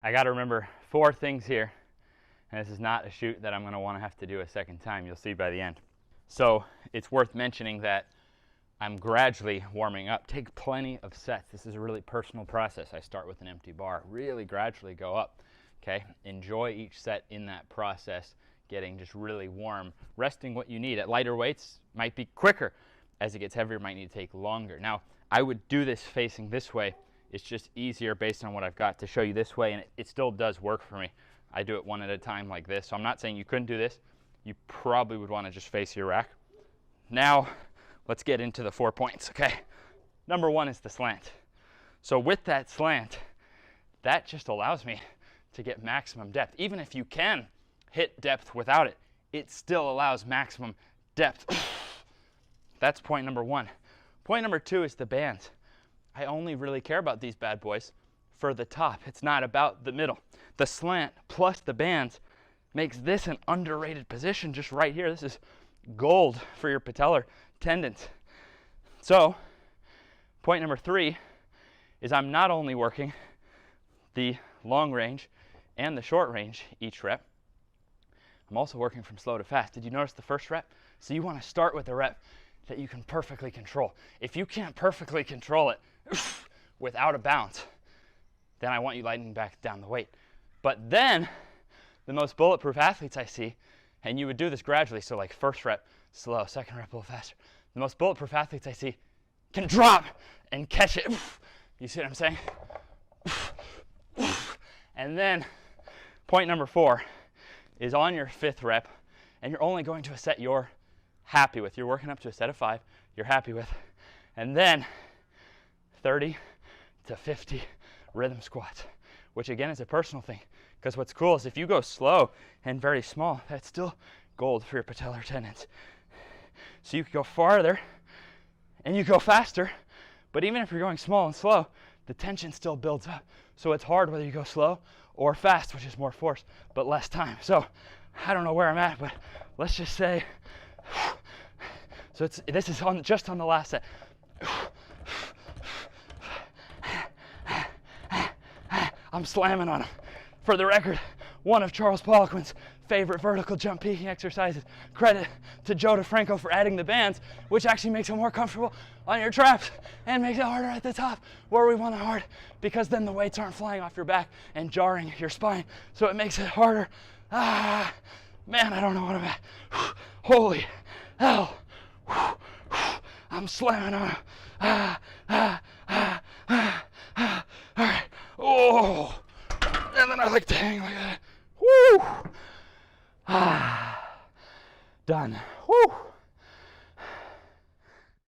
I got to remember 4 things here, and this is not a shoot that I'm going to want to have to do a second time. You'll see by the end. So it's worth mentioning that I'm gradually warming up. Take plenty of sets. This is a really personal process. I start with an empty bar, really gradually go up. Okay, enjoy each set in that process, getting just really warm, resting what you need. At lighter weights, might be quicker. As it gets heavier, might need to take longer. Now, I would do this facing this way. It's just easier based on what I've got to show you this way, and it still does work for me. I do it one at a time like this. So I'm not saying you couldn't do this. You probably would want to just face your rack. Now, let's get into the 4 points, okay? Number 1 is the slant. So with that slant, that just allows me to get maximum depth. Even if you can hit depth without it, it still allows maximum depth. That's point number 1. Point number 2 is the bands. I only really care about these bad boys for the top. It's not about the middle. The slant plus the bands makes this an underrated position just right here. This is gold for your patellar tendons. So point number 3 is I'm not only working the long range and the short range each rep, I'm also working from slow to fast. Did you notice the first rep? So you want to start with a rep that you can perfectly control. If you can't perfectly control it without a bounce, then I want you lightening back down the weight. But then the most bulletproof athletes I see, and you would do this gradually, so like first rep slow, second rep a little faster. The most bulletproof athletes I see can drop and catch it. You see what I'm saying? And then point number 4 is on your 5th rep, and you're only going to a set you're happy with. You're working up to a set of 5 you're happy with. And then 30 to 50 rhythm squats, which again is a personal thing. Because what's cool is if you go slow and very small, that's still gold for your patellar tendons. So you can go farther and you go faster, but even if you're going small and slow, the tension still builds up. So it's hard whether you go slow or fast, which is more force, but less time. So I don't know where I'm at, but let's just say, so this is just on the last set. I'm slamming on them. For the record, one of Charles Poliquin's favorite vertical jump peaking exercises. Credit to Joe DeFranco for adding the bands, which actually makes it more comfortable on your traps and makes it harder at the top where we want it hard, because then the weights aren't flying off your back and jarring your spine. So it makes it harder. Man, I don't know what I'm at. Holy hell. I'm slamming on them. All right. Oh. And then I like to hang like that. Woo! Done. Woo!